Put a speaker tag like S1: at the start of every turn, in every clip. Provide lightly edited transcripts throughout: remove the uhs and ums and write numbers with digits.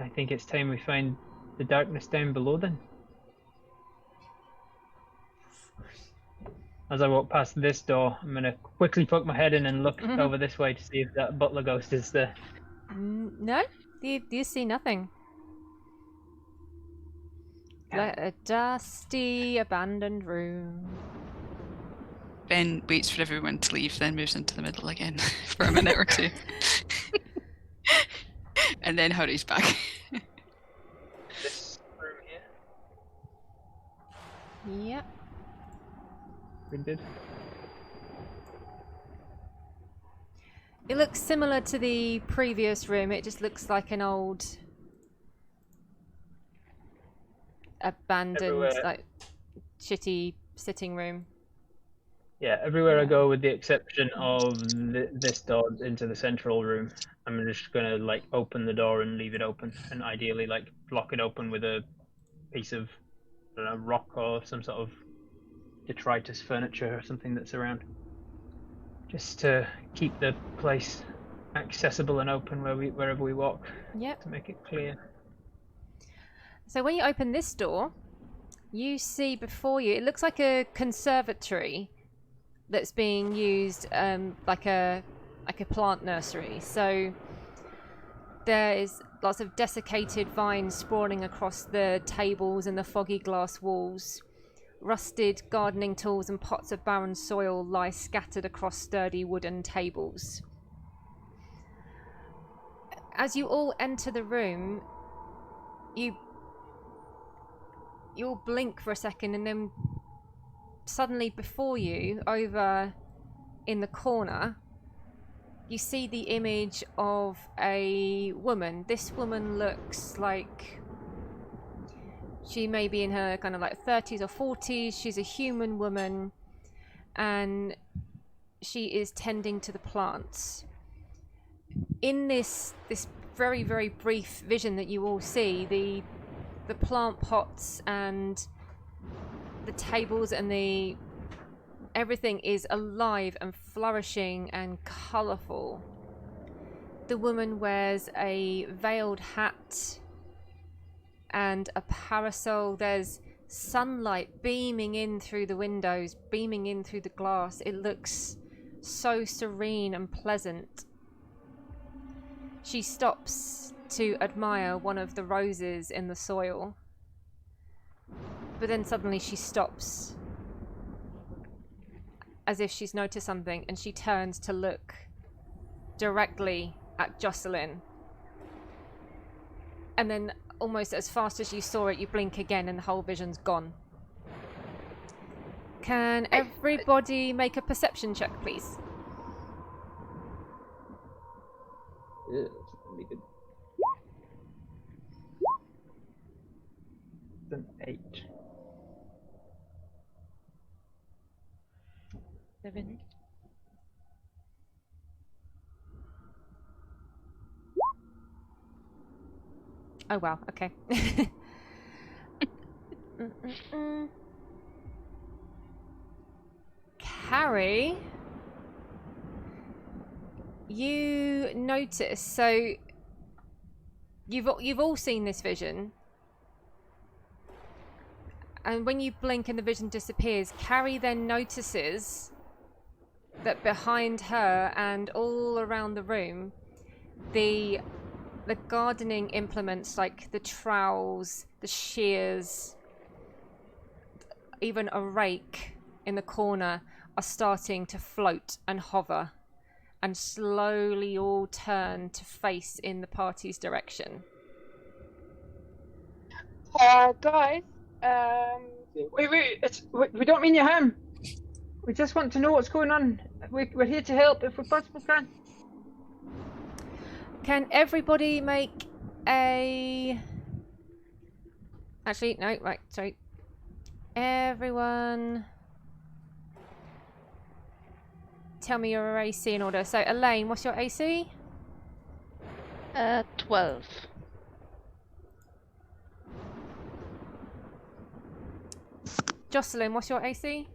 S1: I think it's time we find the darkness down below then. As I walk past this door, I'm going to quickly poke my head in and look over this way to see if that butler ghost is there.
S2: No, you see nothing. Like a dusty, abandoned room.
S3: Ben waits for everyone to leave, then moves into the middle again for a minute or two. And then hurries back.
S1: This room here?
S2: Yep.
S1: We did.
S2: It looks similar to the previous room. It just looks like an old, abandoned,
S1: Everywhere.
S2: like shitty sitting room.
S1: Yeah, everywhere I go, with the exception of this door into the central room, I'm just gonna like open the door and leave it open, and ideally like block it open with a piece of, I don't know, rock or some sort of detritus furniture or something that's around, just to keep the place accessible and open wherever we walk.
S2: Yep.
S1: To make it clear.
S2: So when you open this door, you see before you, it looks like a conservatory that's being used like a plant nursery. So there is lots of desiccated vines sprawling across the tables and the foggy glass walls. Rusted gardening tools and pots of barren soil lie scattered across sturdy wooden tables. As you all enter the room, you'll blink for a second, and then suddenly before you, over in the corner, you see the image of a woman. This woman looks like she may be in her kind of like 30s or 40s. She's a human woman, and she is tending to the plants. In this very, very brief vision that you all see, the plant pots and the tables and everything is alive and flourishing and colourful. The woman wears a veiled hat and a parasol. There's sunlight beaming in through the windows, beaming in through the glass. It looks so serene and pleasant. She stops to admire one of the roses in the soil, but then suddenly she stops, as if she's noticed something, and she turns to look directly at Jocelyn. And then almost as fast as you saw it, you blink again and the whole vision's gone. Can everybody make a perception check, please?
S1: Yeah, that's really good. It's an 8.
S4: 7.
S2: Oh wow, okay. Carrie, you notice, so you've all seen this vision, and when you blink and the vision disappears, Carrie then notices that behind her and all around the room, the gardening implements like the trowels, the shears, even a rake in the corner are starting to float and hover and slowly all turn to face in the party's direction.
S5: Guys,
S1: Wait, we don't mean you harm. We just want to know what's going on. We're here to help if we possibly can.
S2: Can everybody make a... Actually, no, right, sorry. Everyone... Tell me your AC in order. So, Elaine, what's your AC?
S4: 12.
S2: Jocelyn, what's your AC?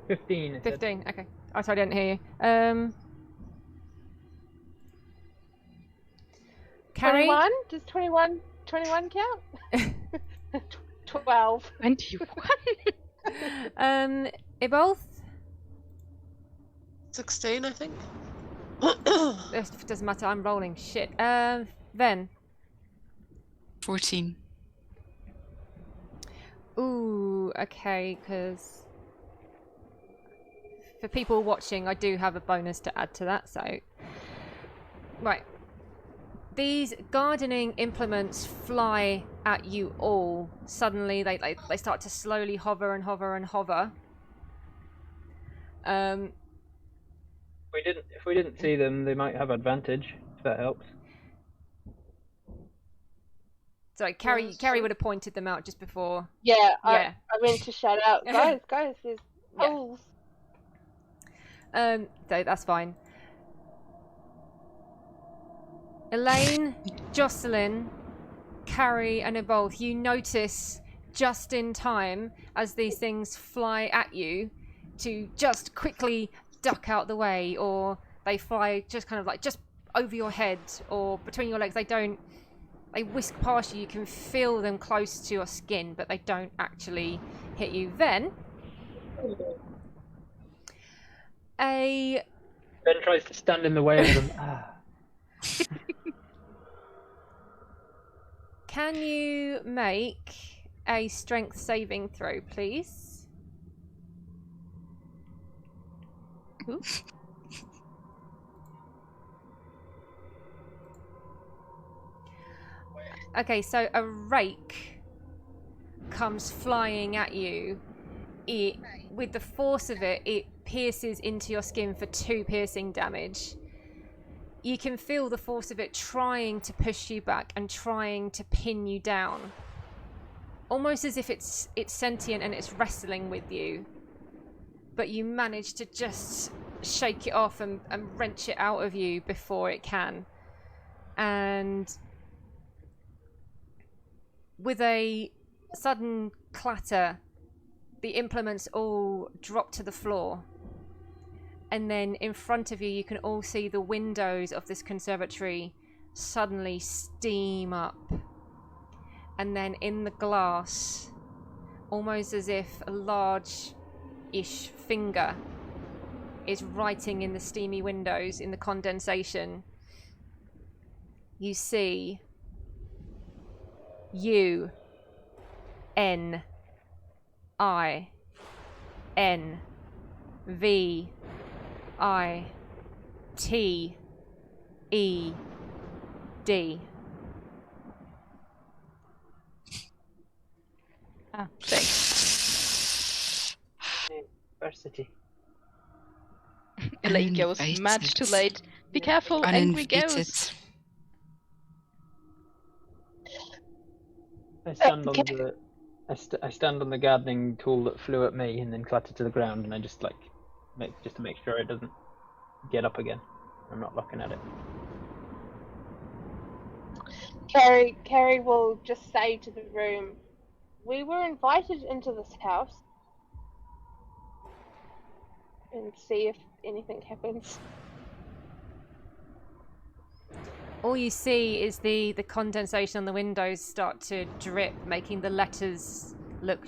S2: 15,
S1: 15.
S2: okay. Oh, sorry, I didn't hear you. Carrie?
S4: 21? Does 21 count? 12.
S5: 21.
S2: Ibolth?
S6: 16, I think.
S2: This doesn't matter, I'm rolling. Shit. Ven?
S3: 14.
S2: Ooh, okay, because for people watching, I do have a bonus to add to that, so... Right. These gardening implements fly at you all. Suddenly, they start to slowly hover and hover and hover.
S1: If we didn't see them, they might have advantage. If that helps.
S2: Sorry, Carrie would have pointed them out just before.
S4: Yeah,
S2: Yeah.
S4: I meant to shout out, guys, there's holes.
S2: So that's fine. Elaine, Jocelyn, Carrie, and Ibolth, you notice just in time as these things fly at you to just quickly duck out the way, or they fly just kind of like just over your head or between your legs. They whisk past you. You can feel them close to your skin, but they don't actually hit you. Then
S1: Ben tries to stand in the way of them.
S2: Can you make a strength saving throw, please?
S5: Ooh.
S2: Okay, so a rake comes flying at you. With the force of it, it pierces into your skin for 2 piercing damage. You can feel the force of it trying to push you back and trying to pin you down. Almost as if it's sentient and it's wrestling with you. But you manage to just shake it off and wrench it out of you before it can. And with a sudden clatter, the implements all drop to the floor. And then in front of you, you can all see the windows of this conservatory suddenly steam up. And then in the glass, almost as if a large-ish finger is writing in the steamy windows, in the condensation, you see UNINVITED.
S5: Ah, thanks.
S1: University.
S5: Elaine goes much too late. Be careful, angry ghosts.
S1: I stand on the gardening tool that flew at me and then clatter to the ground, and I just to make sure it doesn't get up again. I'm not looking at it.
S4: Carrie will just say to the room, "We were invited into this house," and see if anything happens.
S2: All you see is the condensation on the windows start to drip, making the letters look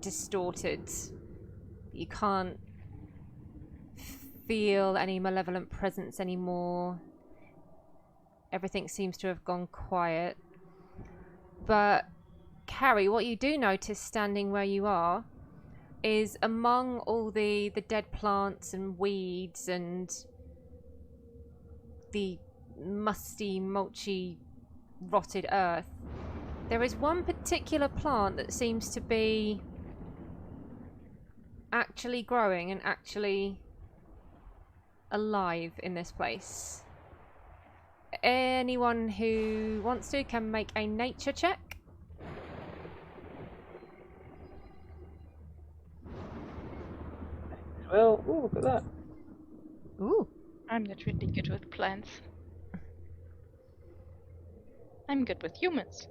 S2: distorted. You can't feel any malevolent presence anymore. Everything seems to have gone quiet. But, Carrie, what you do notice standing where you are is among all the dead plants and weeds and the musty, mulchy, rotted earth, there is one particular plant that seems to be actually growing and actually alive in this place. Anyone who wants to can make a nature check.
S1: Well, ooh, look at that.
S2: Ooh.
S5: I'm not really good with plants. I'm good with humans.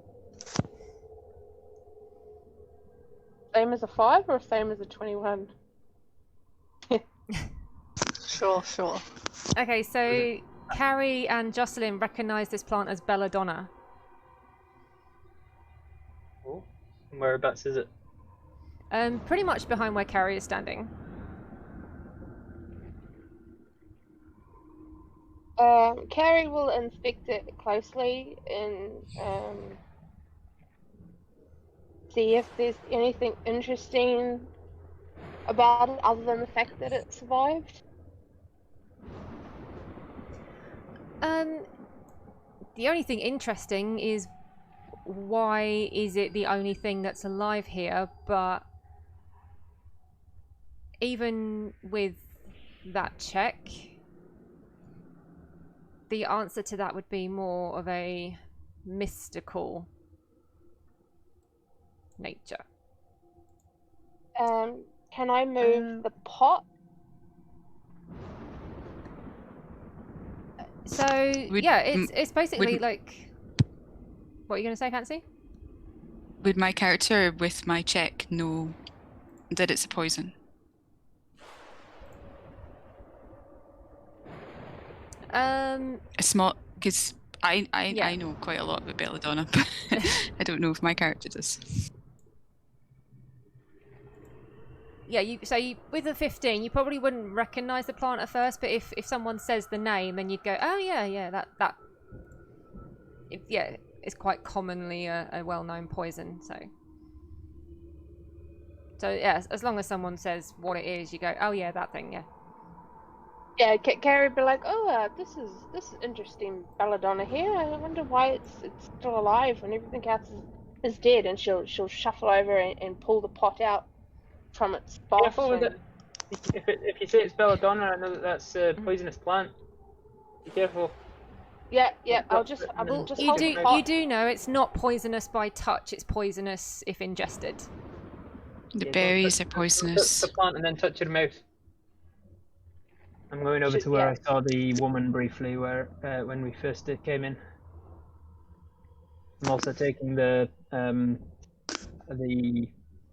S4: Same as a 5 or same as a 21?
S6: Sure.
S2: Okay, so Carrie and Jocelyn recognise this plant as belladonna.
S1: Oh, and whereabouts is it?
S2: Pretty much behind where Carrie is standing.
S4: Carrie will inspect it closely and see if there's anything interesting about it other than the fact that it survived.
S2: The only thing interesting is why is it the only thing that's alive here, but even with that check, the answer to that would be more of a mystical nature.
S4: Can I move the pot?
S2: So it's basically like. What are you going to say, Fancy?
S3: Would my character with my check know that it's a poison? A small, because I know quite a lot about belladonna, but I don't know if my character does.
S2: Yeah, with a 15, you probably wouldn't recognise the plant at first, but if someone says the name, then you'd go, oh yeah, that. It's quite commonly a well-known poison. So yeah, as long as someone says what it is, you go, oh yeah, that thing, yeah.
S4: Yeah, Carrie would be like, oh, this is interesting belladonna here. I wonder why it's still alive when everything else is dead. And she'll shuffle over and pull the pot out from its spot.
S1: Careful with it. If you say it's belladonna, I know that's a poisonous plant. Be careful.
S4: Yeah. I will just hold the pot.
S2: You do know it's not poisonous by touch. It's poisonous if ingested.
S3: The berries are poisonous.
S1: Touch the plant and then touch your mouth. I'm going over to where I saw the woman briefly, when we first came in. I'm also taking the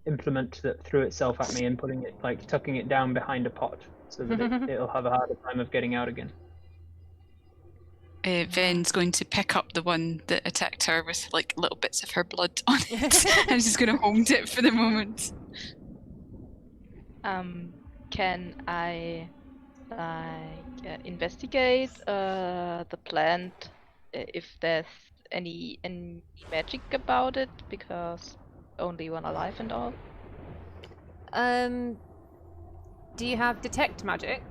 S1: implement that threw itself at me and putting it, like tucking it down behind a pot, so that it'll have a harder time of getting out again.
S3: Ven's going to pick up the one that attacked her with like little bits of her blood on it, and she's going to hold it for the moment.
S5: Can I investigate the plant if there's any magic about it, because only one alive and all?
S2: Do you have detect magic?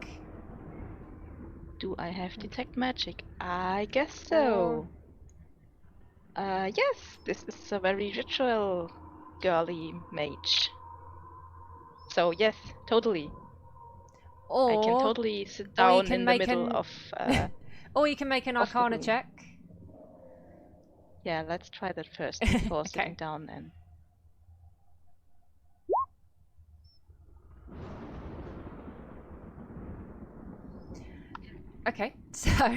S5: Do I have detect magic? I guess so. Yes, this is a very ritual girly mage. So yes, totally.
S2: Or
S5: I can totally sit down in the middle of...
S2: or you can make an Arcana check.
S5: Yeah, let's try that first before sitting down then.
S2: Okay, so...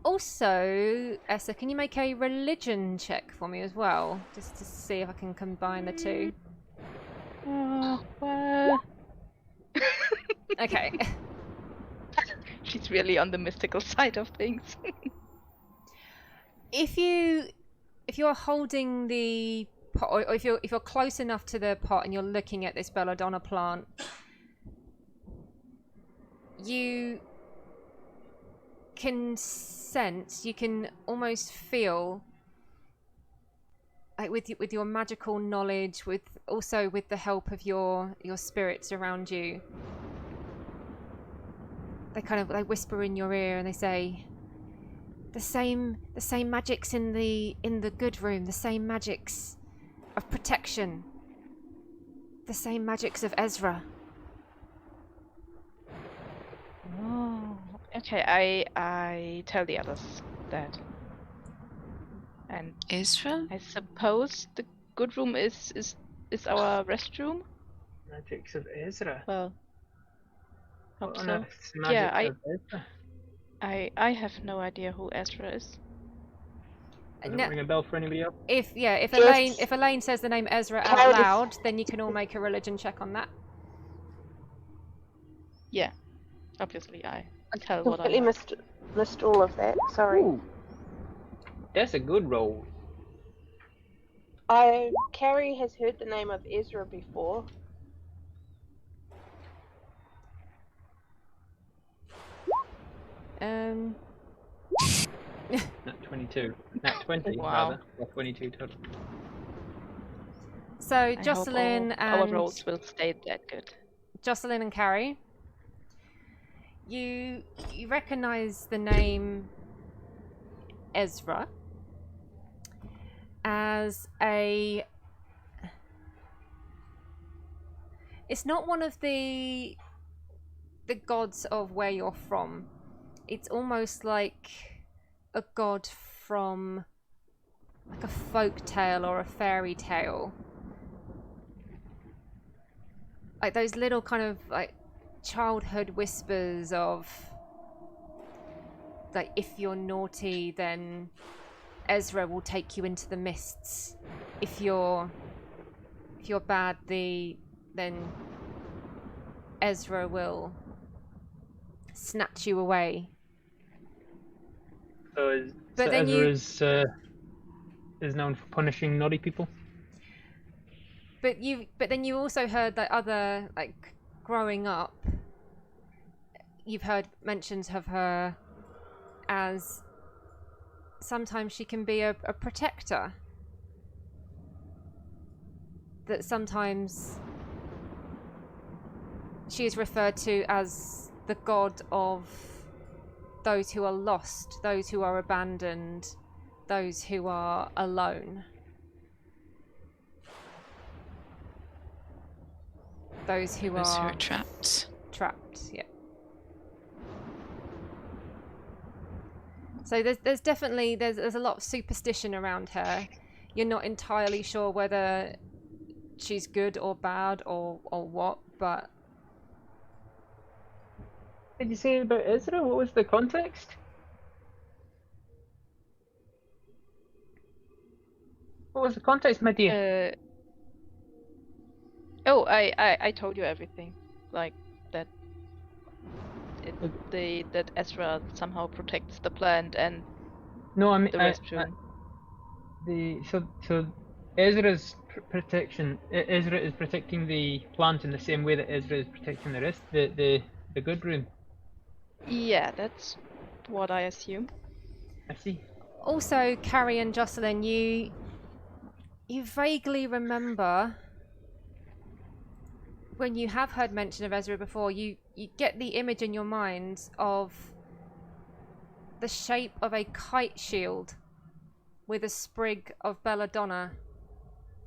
S2: Also, Essa, can you make a religion check for me as well? Just to see if I can combine the two.
S5: Well...
S2: Okay.
S5: She's really on the mystical side of things.
S2: If you're holding the pot, or if you're close enough to the pot and you're looking at this belladonna plant, you can sense, you can almost feel, like with your magical knowledge, with the help of your spirits around you, they whisper in your ear and they say, the same magics in the good room, the same magics of protection, the same magics of Ezra.
S5: Oh, okay. I tell the others that. And
S3: Ezra?
S5: I suppose the good room is our restroom.
S1: Magics of Ezra.
S5: Well, hope
S1: What on
S5: so.
S1: earth's magic
S5: Yeah,
S1: of Ezra?
S5: I have no idea who Ezra is.
S1: Does it ring a bell for anybody else?
S2: If Elaine says the name Ezra out loud, then you can all make a religion check on that.
S5: Yeah, obviously I tell what I
S4: Completely
S5: like.
S4: missed all of that. Sorry.
S1: Ooh. That's a good roll.
S4: Carrie has heard the name of Ezra before.
S1: Nat 22. Nat 20,
S5: Wow.
S1: rather. Or 22 total.
S2: So
S5: I hope
S2: Jocelyn
S5: our
S2: and
S5: rolls will stay that good.
S2: Jocelyn and Carrie, you recognize the name Ezra as a. It's not one of the gods of where you're from. It's almost like a god from like a folk tale or a fairy tale. Like those little kind of like childhood whispers of like, if you're naughty, then Ezra will take you into the mists. If you're bad, then Ezra will snatch you away.
S1: So Ezra is known for punishing naughty people.
S2: But then you also heard that other, like, growing up, you've heard mentions of her as sometimes she can be a protector. That sometimes she is referred to as the god of those who are lost, those who are abandoned, those who are alone. Those who are
S3: trapped.
S2: Trapped, yeah. So there's definitely there's a lot of superstition around her. You're not entirely sure whether she's good or bad or what, but.
S1: What did you say about Ezra? What was the context? What was the context, my dear?
S5: I told you everything. Like that. That Ezra somehow protects the plant and
S1: no, I mean
S5: the restroom.
S1: So Ezra's protection. Ezra is protecting the plant in the same way that Ezra is protecting the rest. The good room.
S5: Yeah, that's what I assume.
S1: I see.
S2: Also, Carrie and Jocelyn, you vaguely remember when you have heard mention of Ezra before, you get the image in your mind of the shape of a kite shield with a sprig of belladonna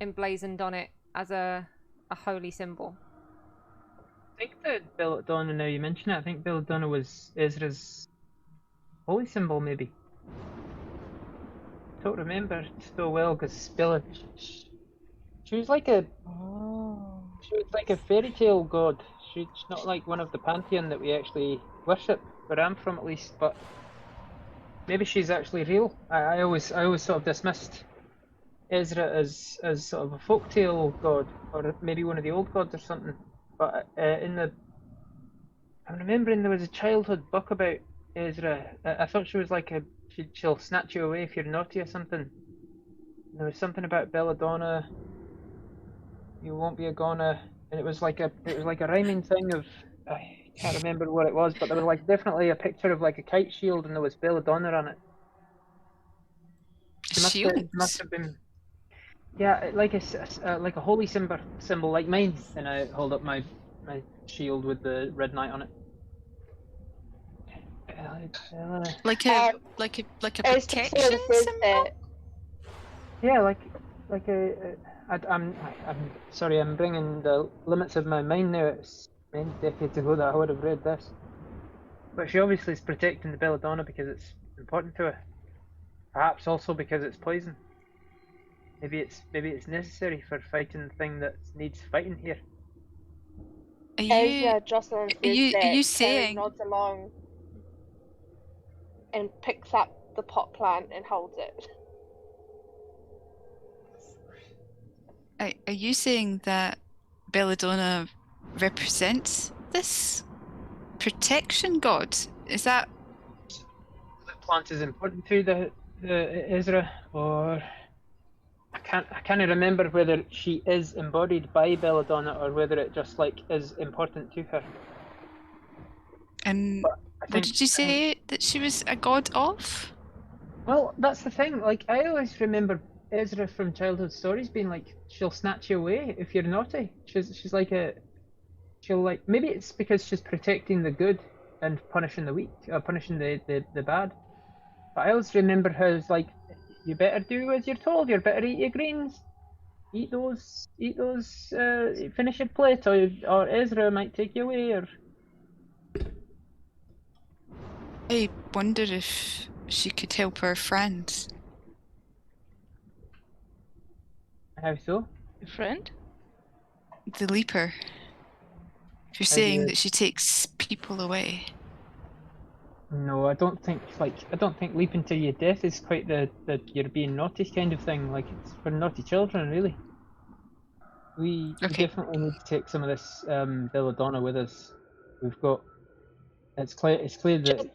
S2: emblazoned on it as a holy symbol.
S1: I think that belladonna, now you mention it, I think belladonna was Ezra's holy symbol, maybe. I don't remember so well because Bella, she was like a fairy tale god. She's not like one of the pantheon that we actually worship, where I'm from at least. But maybe she's actually real. I always sort of dismissed Ezra as sort of a folktale god, or maybe one of the old gods or something. But I'm remembering there was a childhood book about Ezra. I thought she was like she'll snatch you away if you're naughty or something. There was something about belladonna. You won't be a goner, and it was like a rhyming thing of, I can't remember what it was, but there was like definitely a picture of like a kite shield, and there was belladonna on it. It must have been, yeah, like a holy symbol like mine, and I hold up my shield with the red knight on it.
S3: Like a protection symbol?
S1: Yeah, I'm sorry, I'm bringing the limits of my mind now. It's many decades ago that I would have read this. But she obviously is protecting the belladonna because it's important to her. Perhaps also because it's poison. Maybe it's necessary for fighting the thing that needs fighting here.
S4: Jocelyn says that, Carrie nods along and picks up the pot plant and holds it.
S3: Are you saying that belladonna represents this? protection god. Is that...
S1: The plant is important to the Ezra, or I can't remember whether she is embodied by Belladonna or whether it just like is important to her.
S3: And what did you say that she was a god of?
S1: Well, that's the thing. Like, I always remember Ezra from childhood stories being like, she'll snatch you away if you're naughty. She's like she'll like, maybe it's because she's protecting the good and punishing the weak, or punishing the bad. But I always remember her as like, you better do as you're told. You better eat your greens. Eat those. Finish your plate, or Ezra might take you away. Or
S3: I wonder if she could help her friends.
S1: how so?
S5: Your friend?
S3: The Leaper. If you're saying that she takes people away.
S1: No, I don't think leaping to your death is quite the you're being naughty kind of thing. Like, it's for naughty children, really. We definitely need to take some of this belladonna with us. We've got. It's clear that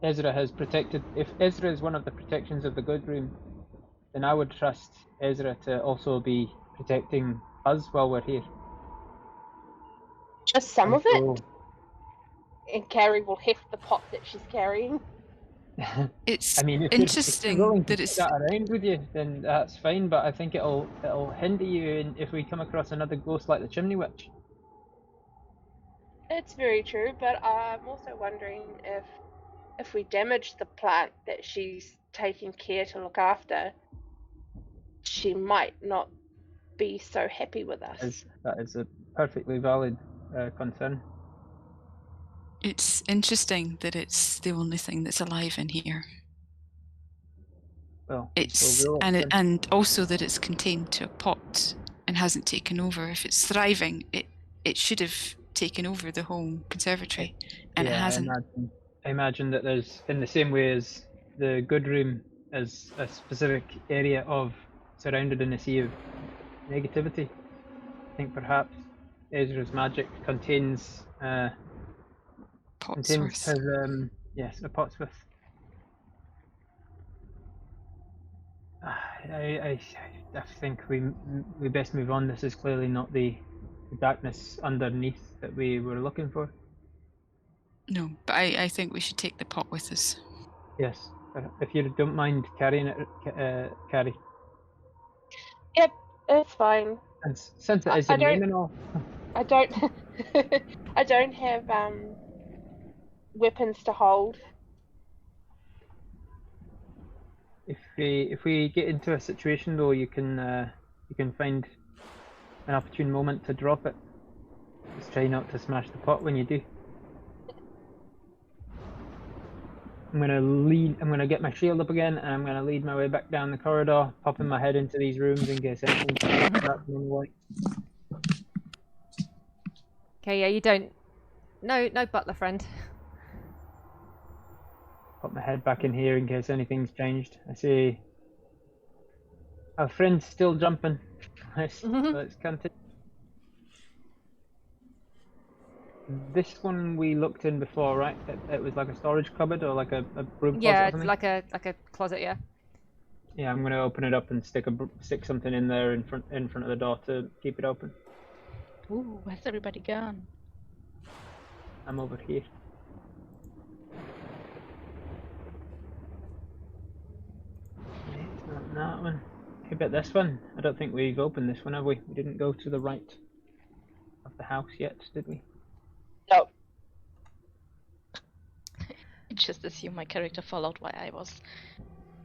S1: Ezra has protected. If Ezra is one of the protections of the good room, then I would trust Ezra to also be protecting us while we're here.
S4: Just some of it? And Carrie will heft the pot that she's carrying.
S3: It's
S1: if
S3: interesting
S1: you're willing
S3: that
S1: to
S3: it's
S1: take that around with you, then that's fine. But I think it'll hinder you if we come across another ghost like the Chimney Witch.
S4: It's very true, but I'm also wondering if we damage the plant that she's taking care to look after, she might not be so happy with us.
S1: That is a perfectly valid concern.
S3: It's interesting that it's the only thing that's alive in here.
S1: Well,
S3: and also that it's contained to a pot and hasn't taken over. If it's thriving, it should have taken over the whole conservatory, and it hasn't.
S1: I imagine that there's, in the same way as the good room is a specific area of surrounded in a sea of negativity, I think perhaps Ezra's magic contains a Potsworth. I think we best move on. This is clearly not the darkness underneath that we were looking for.
S3: No, but I think we should take the pot with us.
S1: Yes, if you don't mind carrying it, Carrie.
S4: Yep, it's fine.
S1: And since it is a name and all.
S4: I don't. I don't have weapons to hold.
S1: If we get into a situation though, you can find an opportune moment to drop it. Just try not to smash the pot when you do. I'm gonna get my shield up again, and I'm gonna lead my way back down the corridor, popping my head into these rooms in case anything's happening.
S2: Okay, yeah, you don't. No butler friend.
S1: Pop my head back in here in case anything's changed. I see our friend's still jumping. Let's continue. This one we looked in before, right? It was like a storage cupboard or like a broom closet.
S2: Yeah, it's like a closet. Yeah.
S1: Yeah, I'm gonna open it up and stick something in there in front of the door to keep it open.
S5: Ooh, where's everybody gone?
S1: I'm over here. It's not that one. How about this one? I don't think we've opened this one, have we? We didn't go to the right of the house yet, did we?
S4: No.
S5: I just assume my character followed why I was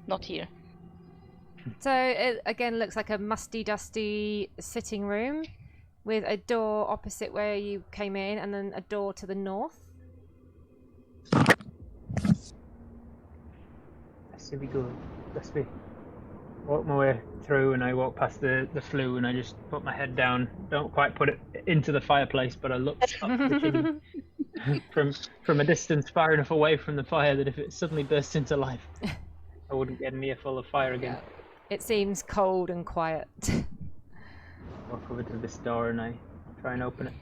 S5: not here.
S2: So it again looks like a musty, dusty sitting room with a door opposite where you came in, and then a door to the north.
S1: Here we go. This way. Walk my way through, and I walk past the flue, and I just put my head down. Don't quite put it into the fireplace, but I look up the chimney from a distance far enough away from the fire that if it suddenly burst into life, I wouldn't get near full of fire again.
S2: Yeah. It seems cold and quiet.
S1: Walk over to this door and I try and open it.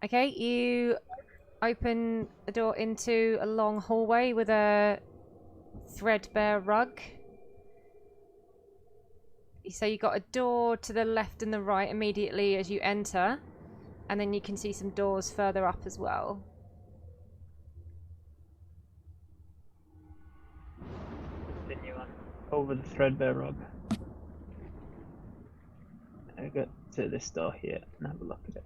S2: Okay, you open a door into a long hallway with a threadbare rug. So you got a door to the left and the right immediately as you enter, and then you can see some doors further up as well.
S1: Continue on over the threadbare rug. I go to this door here and have a look at it.